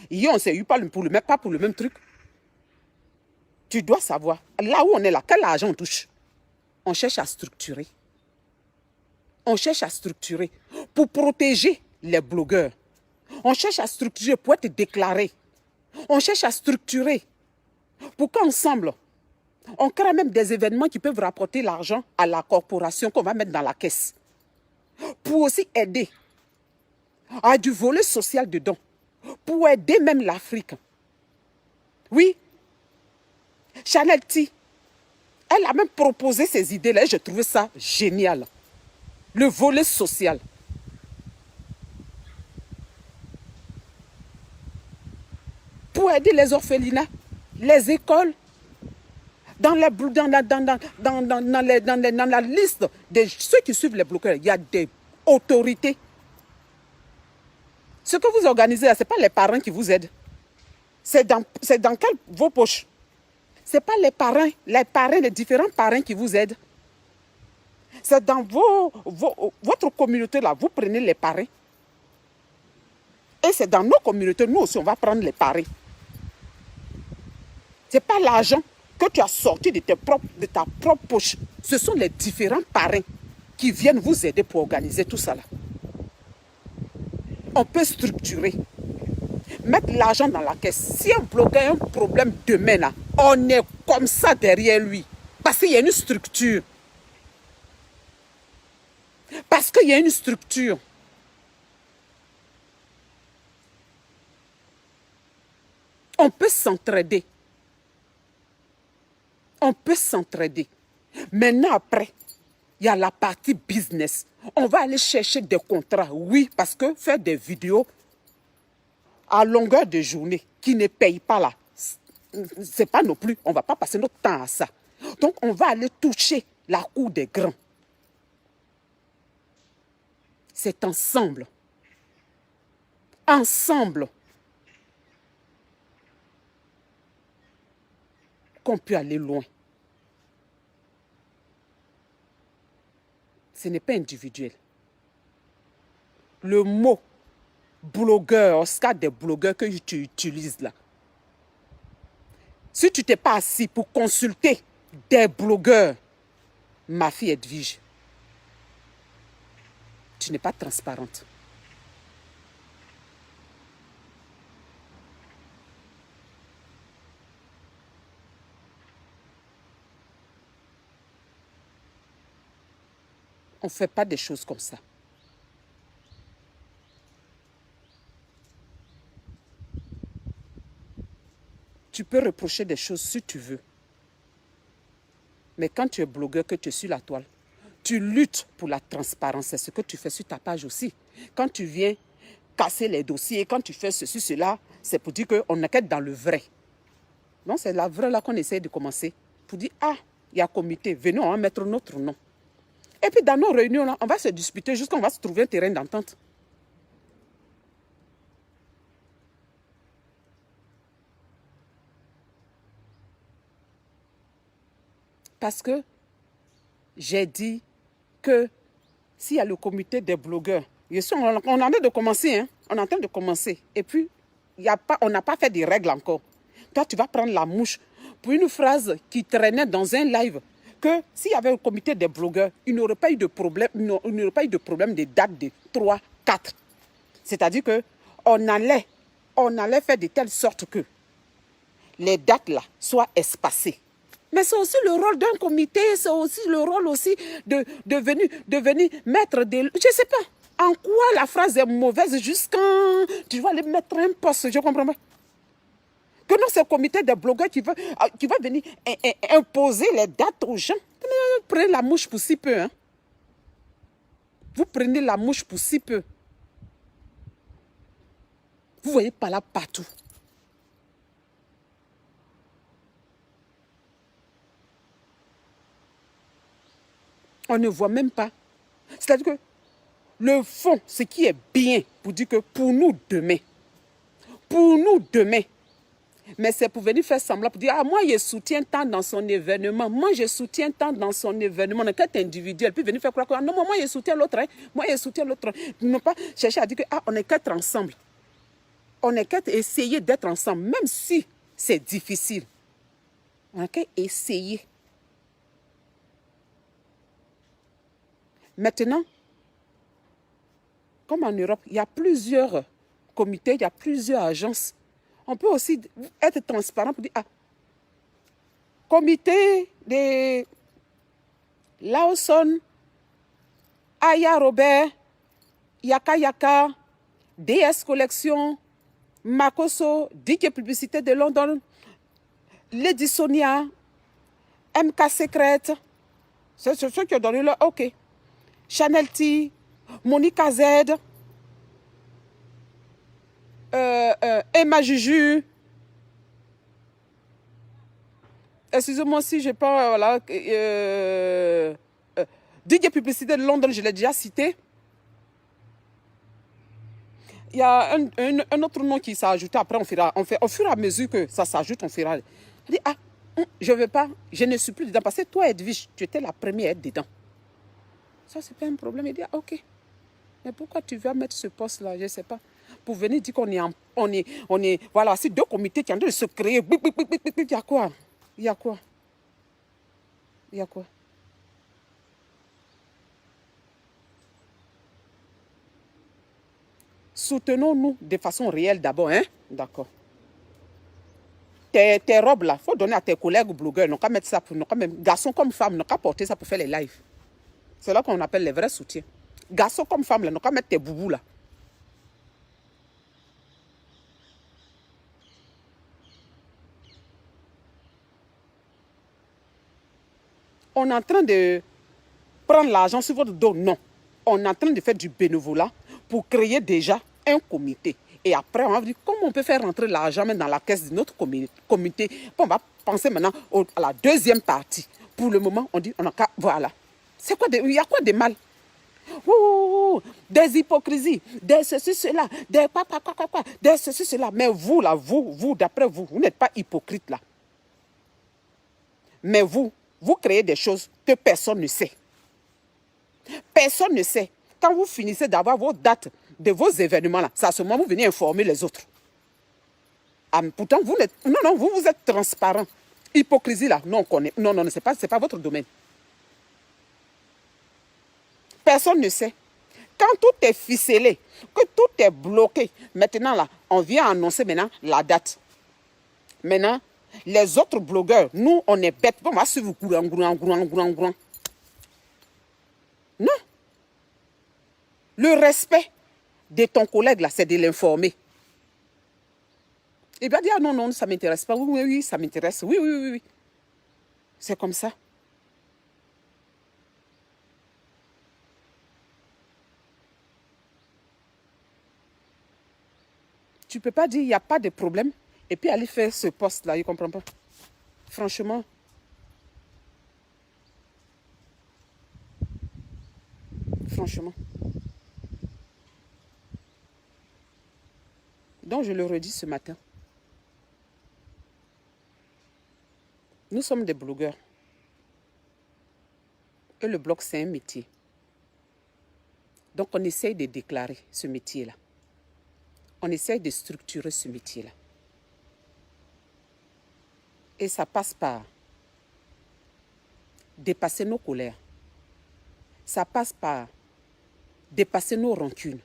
Hier, on s'est eu pas pour le même truc. Tu dois savoir, là où on est là, quel argent on touche? On cherche à structurer. On cherche à structurer pour protéger les blogueurs. On cherche à structurer pour être déclaré. On cherche à structurer pour qu'ensemble, on crée même des événements qui peuvent rapporter l'argent à la corporation qu'on va mettre dans la caisse. Pour aussi aider à du volet social dedans. Pour aider même l'Afrique. Oui. Chanel T, elle a même proposé ces idées-là et j'ai trouvé ça génial. Le volet social. Pour aider les orphelinats, les écoles, dans la liste de ceux qui suivent les bloqueurs, il y a des autorités. Ce que vous organisez là, ce n'est pas les parents qui vous aident. C'est dans vos poches. Ce n'est pas les parrains, les différents parrains qui vous aident. C'est dans votre communauté là, vous prenez les parrains. Et c'est dans nos communautés, nous aussi, on va prendre les parrains. Ce n'est pas l'argent que tu as sorti de ta propre poche. Ce sont les différents parrains qui viennent vous aider pour organiser tout ça là. On peut structurer. Mettre l'argent dans la caisse. Si un blogueur a un problème demain là, on est comme ça derrière lui. Parce qu'il y a une structure. Parce qu'il y a une structure. On peut s'entraider. On peut s'entraider. Maintenant, après, il y a la partie business. On va aller chercher des contrats. Oui, parce que faire des vidéos à longueur de journée qui ne payent pas là, c'est pas non plus. On ne va pas passer notre temps à ça. Donc, on va aller toucher la cour des grands. C'est ensemble. Ensemble. Qu'on peut aller loin. Ce n'est pas individuel. Le mot blogueur, Oscar des blogueurs que tu utilises là. Si tu t'es pas assis pour consulter des blogueurs, ma fille Edwige, tu n'es pas transparente. On ne fait pas des choses comme ça. Tu peux reprocher des choses si tu veux. Mais quand tu es blogueur, que tu es sur la toile, tu luttes pour la transparence. C'est ce que tu fais sur ta page aussi. Quand tu viens casser les dossiers, quand tu fais ceci, cela, c'est pour dire qu'on n'est qu'être dans le vrai. Non, c'est la vraie là qu'on essaie de commencer. Pour dire, ah, il y a comité, venez, on va mettre notre nom. Et puis dans nos réunions, là, on va se disputer jusqu'à on va se trouver un terrain d'entente. Parce que j'ai dit que s'il y a le comité des blogueurs, on est en train de commencer, hein? On est en train de commencer. Et puis, on n'a pas fait des règles encore. Toi, tu vas prendre la mouche pour une phrase qui traînait dans un live. Que s'il y avait un comité des blogueurs, il n'aurait pas eu de problème, de date de 3, 4. C'est-à-dire qu'on allait faire de telle sorte que les dates là soient espacées. Mais c'est aussi le rôle d'un comité, c'est aussi le rôle aussi de venir mettre des... Je ne sais pas en quoi la phrase est mauvaise jusqu'à... Tu vas aller mettre un poste, je comprends pas. Que non, c'est le comité des blogueurs qui va venir imposer les dates aux gens. Prenez la mouche pour si peu. Hein. Vous prenez la mouche pour si peu. Vous voyez pas là partout. On ne voit même pas. C'est-à-dire que le fond, ce qui est bien, pour dire que pour nous demain, mais c'est pour venir faire semblant, pour dire, ah, moi, je soutiens tant dans son événement. Moi, je soutiens tant dans son événement. On est qu'un individuel. Puis venir faire croire que, non, moi, je soutiens l'autre. Hein. Moi, je soutiens l'autre. Ne pas chercher à dire que, ah, on est qu'être ensemble. On est qu'à essayer d'être ensemble, même si c'est difficile. On a qu'à essayer. Maintenant, comme en Europe, il y a plusieurs comités, il y a plusieurs agences. On peut aussi être transparent pour dire, ah, comité de Lawson, Aya Robert, Yaka Yaka, DS Collection, Makoso, DJ Publicité de London, Lady Sonia, MK Secret, c'est ceux qui ont donné le OK. Chanel T, Monica Z, Emma Juju. Excusez-moi si je pas, voilà. DJ Publicité de London, je l'ai déjà cité. Il y a un autre nom qui s'est ajouté. Après, au fur et à mesure que ça s'ajoute, on fera. On dit, ah, je ne veux pas, je ne suis plus dedans. Parce que toi, Edwige, tu étais la première à être dedans. Ça, c'est pas un problème. Il dit, ah, ok. Mais pourquoi tu veux mettre ce poste-là? Je ne sais pas. Pour venir dire qu'on est, voilà, c'est deux comités qui ont de se créer. Il y a quoi? Il y a quoi? Il y a quoi? Soutenons-nous de façon réelle d'abord, hein? D'accord. Tes robes là, il faut donner à tes collègues blogueurs. Non, qu'à mettre ça pour nous, même garçons comme femmes, non, qu'à porter ça pour faire les lives. C'est là qu'on appelle les vrais soutiens. Garçons comme femmes, là, non, qu'à mettre tes boubous là. On est en train de prendre l'argent sur votre dos. Non. On est en train de faire du bénévolat pour créer déjà un comité. Et après, on va dire comment on peut faire rentrer l'argent dans la caisse de notre comité. Bon, on va penser maintenant à la deuxième partie Pour le moment, on dit, on a qu'à, voilà. C'est quoi, il y a quoi de mal? Oh, des hypocrisies, des ceci, cela, des quoi, des ceci, cela. Mais vous, là, vous, d'après vous, vous n'êtes pas hypocrite, là. Mais vous créez des choses que personne ne sait. Personne ne sait. Quand vous finissez d'avoir vos dates de vos événements, là, c'est à ce moment que vous venez informer les autres. Ah, pourtant, vous n'êtes... Non, vous êtes transparent. Hypocrisie, là, non, on connaît. Non, c'est pas votre domaine. Personne ne sait. Quand tout est ficelé, que tout est bloqué, maintenant, là, on vient annoncer maintenant la date. Maintenant, les autres blogueurs, nous, on est bêtes. Bon, moi, si vous courez, non. Le respect de ton collègue, là, c'est de l'informer. Il va dire, non, ça ne m'intéresse pas. Oui, ça m'intéresse. Oui. C'est comme ça. Tu ne peux pas dire, il n'y a pas de problème, et puis aller faire ce poste-là, il ne comprend pas. Franchement. Donc, je le redis ce matin. Nous sommes des blogueurs. Et le blog, c'est un métier. Donc, on essaye de déclarer ce métier-là. On essaye de structurer ce métier-là. Et ça passe par dépasser nos colères. Ça passe par dépasser nos rancunes.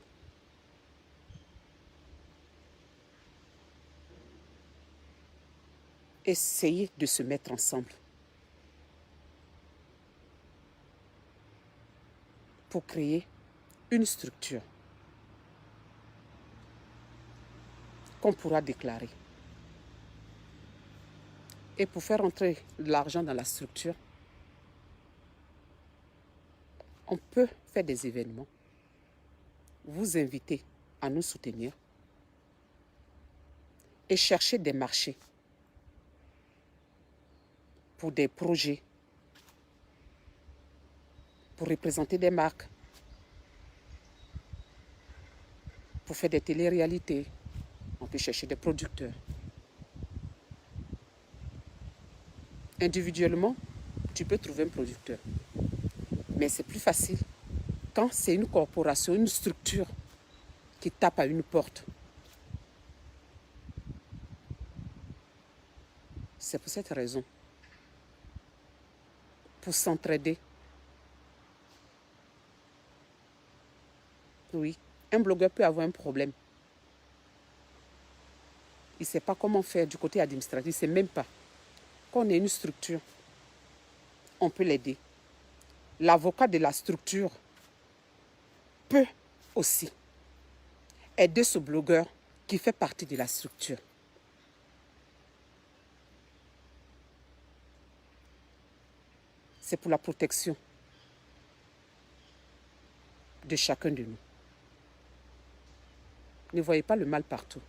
Essayer de se mettre ensemble pour créer une structure qu'on pourra déclarer. Et pour faire entrer de l'argent dans la structure, on peut faire des événements, vous inviter à nous soutenir et chercher des marchés pour des projets, pour représenter des marques, pour faire des téléréalités. On peut chercher des producteurs. Individuellement, tu peux trouver un producteur. Mais c'est plus facile quand c'est une corporation, une structure qui tape à une porte. C'est pour cette raison, pour s'entraider. Oui, un blogueur peut avoir un problème. Il ne sait pas comment faire du côté administratif, il ne sait même pas. Quand on est une structure, on peut l'aider. L'avocat de la structure peut aussi aider ce blogueur qui fait partie de la structure. C'est pour la protection de chacun de nous. Ne voyez pas le mal partout.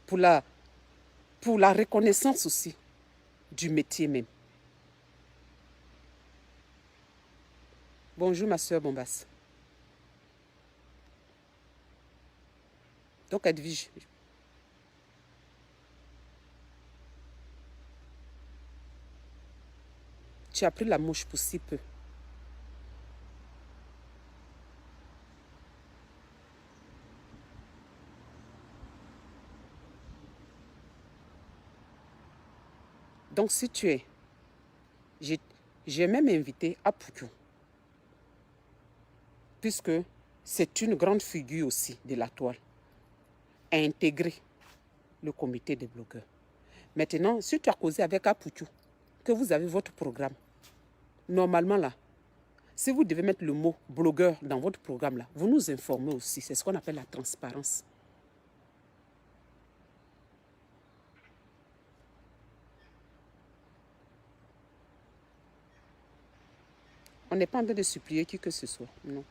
Pour la reconnaissance aussi du métier même. Bonjour ma soeur Bombasse. Donc Edwige, tu as pris la mouche pour si peu. Donc si tu es, j'ai même invité Apoukou, puisque c'est une grande figure aussi de la toile, à intégrer le comité des blogueurs. Maintenant, si tu as causé avec Apoukou, que vous avez votre programme, normalement là, si vous devez mettre le mot blogueur dans votre programme là, vous nous informez aussi. C'est ce qu'on appelle la transparence. On n'est pas en train de supplier qui que ce soit, non.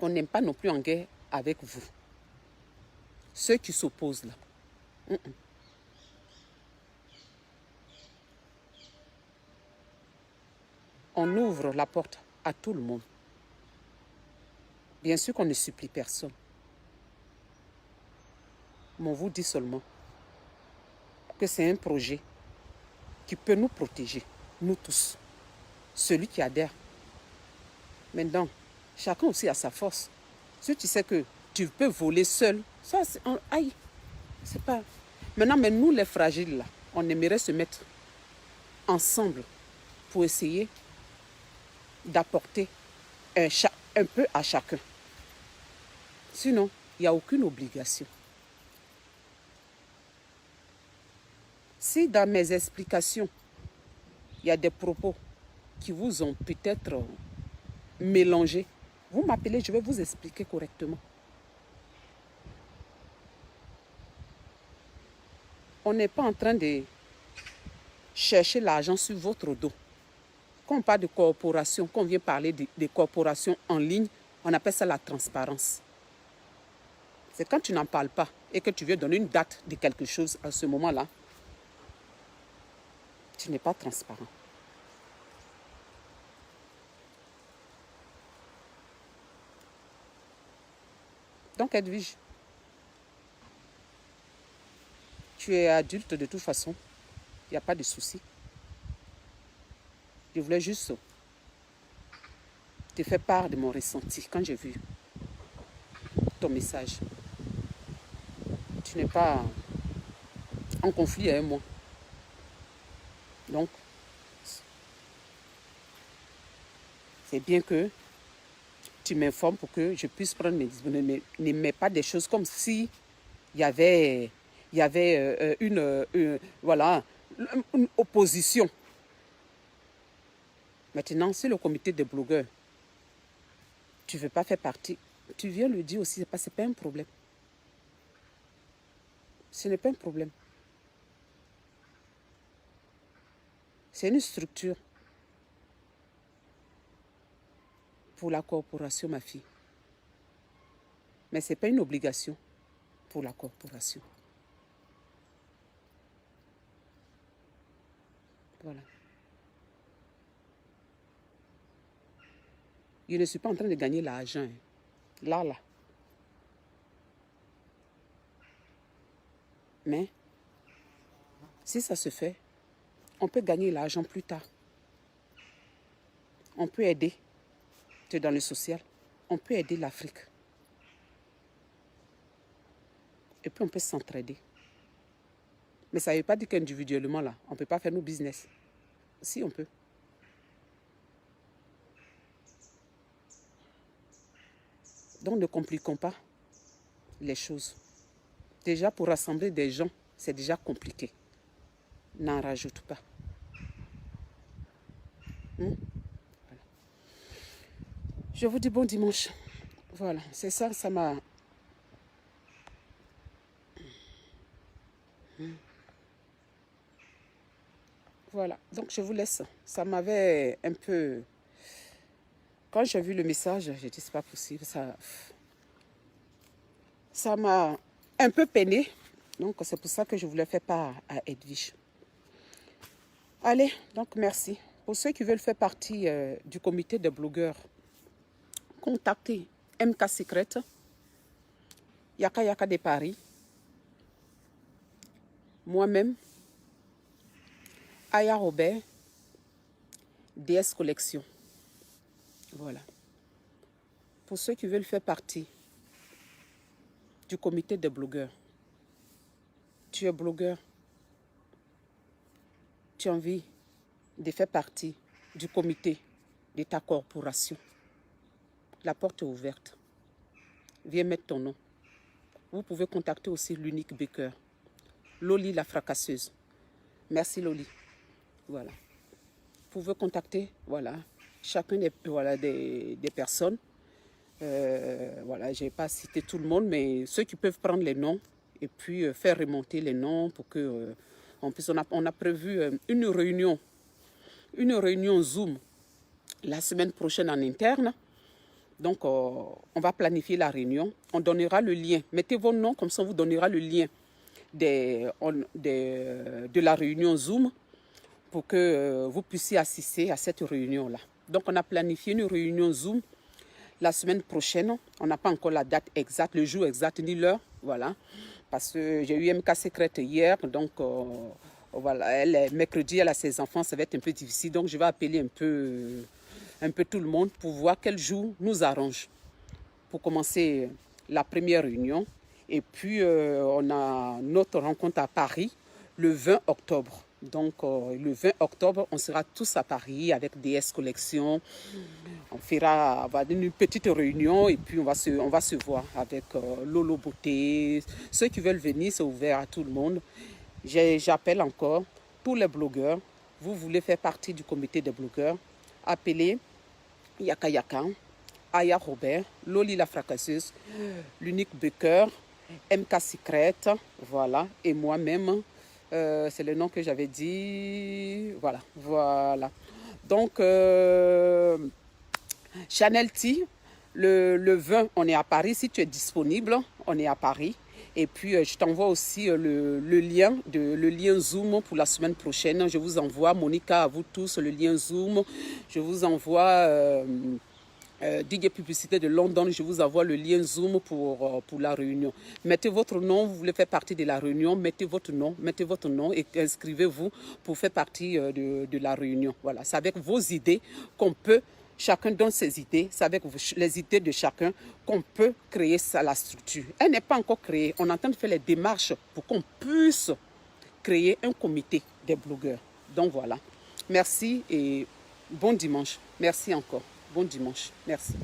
On n'aime pas non plus en guerre avec vous. Ceux qui s'opposent là. on ouvre la porte à tout le monde. Bien sûr qu'on ne supplie personne. Mais on vous dit seulement que c'est un projet qui peut nous protéger, nous tous. Celui qui adhère. Maintenant, chacun aussi a sa force. Si tu sais que tu peux voler seul, ça c'est... Aïe, c'est pas... Maintenant, mais nous les fragiles, là, on aimerait se mettre ensemble pour essayer d'apporter un peu à chacun. Sinon, il n'y a aucune obligation. Si dans mes explications, il y a des propos qui vous ont peut-être mélangé, vous m'appelez, je vais vous expliquer correctement. On n'est pas en train de chercher l'argent sur votre dos. Quand on parle de corporation, quand on vient parler des corporations en ligne, on appelle ça la transparence. C'est quand tu n'en parles pas et que tu veux donner une date de quelque chose à ce moment-là, tu n'es pas transparent. Donc, Edwige, tu es adulte de toute façon. Il n'y a pas de souci. Je voulais juste te faire part de mon ressenti quand j'ai vu ton message. Tu n'es pas en conflit avec moi. Donc, c'est bien que tu m'informes pour que je puisse prendre mes dispositions. Ne mets pas des choses comme si il y avait voilà, une opposition. Maintenant, si le comité des blogueurs, tu ne veux pas faire partie, tu viens le dire aussi, ce n'est pas un problème. Ce n'est pas un problème. C'est une structure pour la corporation, ma fille. Mais ce n'est pas une obligation pour la corporation. Voilà. Je ne suis pas en train de gagner l'argent. Hein. Là. Mais, si ça se fait, on peut gagner l'argent plus tard. On peut aider. Tu es dans le social. On peut aider l'Afrique. Et puis on peut s'entraider. Mais ça ne veut pas dire qu'individuellement, là, on ne peut pas faire nos business. Si, on peut. Donc ne compliquons pas les choses. Déjà, pour rassembler des gens, c'est déjà compliqué. N'en rajoute pas. Voilà. Je vous dis bon dimanche. Voilà, c'est ça, ça m'a... Voilà, donc je vous laisse. Ça m'avait un peu... Quand j'ai vu le message, j'ai dit c'est pas possible. Ça m'a un peu peiné. Donc c'est pour ça que je voulais faire part à Edwige. Allez, donc merci. Pour ceux qui veulent faire partie du comité des blogueurs, contactez MK Secret, Yaka Yaka de Paris, moi-même, Aya Robert, DS Collection. Voilà. Pour ceux qui veulent faire partie du comité des blogueurs, tu es blogueur, tu as envie de faire partie du comité de ta corporation. La porte est ouverte. Viens mettre ton nom. Vous pouvez contacter aussi l'unique Baker, Loli la fracasseuse. Merci Loli. Voilà. Vous pouvez contacter, voilà, chacune des personnes. Voilà, je n'ai pas cité tout le monde, mais ceux qui peuvent prendre les noms et puis faire remonter les noms pour que on a prévu une réunion Zoom la semaine prochaine en interne. Donc, on va planifier la réunion. On donnera le lien. Mettez vos noms, comme ça on vous donnera le lien de la réunion Zoom pour que vous puissiez assister à cette réunion-là. Donc, on a planifié une réunion Zoom la semaine prochaine. On n'a pas encore la date exacte, le jour exact ni l'heure. Voilà. Parce que j'ai eu MK Secrète hier. Donc, voilà, elle est mercredi, elle a ses enfants. Ça va être un peu difficile. Donc, je vais appeler un peu tout le monde pour voir quel jour nous arrange pour commencer la première réunion. Et puis, on a notre rencontre à Paris le 20 octobre. Donc, le 20 octobre, on sera tous à Paris avec DS Collection. On fera une petite réunion et puis on va se voir avec Lolo Beauté. Ceux qui veulent venir, c'est ouvert à tout le monde. J'appelle encore tous les blogueurs. Vous voulez faire partie du comité des blogueurs, appelez Yaka Yaka, Aya Robert, Loli la fracasseuse, l'unique Baker, MK Secret, voilà, et moi-même. C'est le nom que j'avais dit. Voilà. Donc, Chanel T, le 20, on est à Paris. Si tu es disponible, on est à Paris. Et puis, je t'envoie aussi le lien Zoom pour la semaine prochaine. Je vous envoie, Monica, à vous tous, le lien Zoom. Je vous envoie... DJ Publicité de London, je vous envoie le lien Zoom pour la réunion. Mettez votre nom, vous voulez faire partie de la réunion, mettez votre nom et inscrivez-vous pour faire partie de la réunion. Voilà, c'est avec vos idées qu'on peut, chacun donne ses idées, c'est avec les idées de chacun qu'on peut créer la structure. Elle n'est pas encore créée, on est en train de faire les démarches pour qu'on puisse créer un comité des blogueurs. Donc voilà, merci et bon dimanche. Merci encore. Bon dimanche. Merci.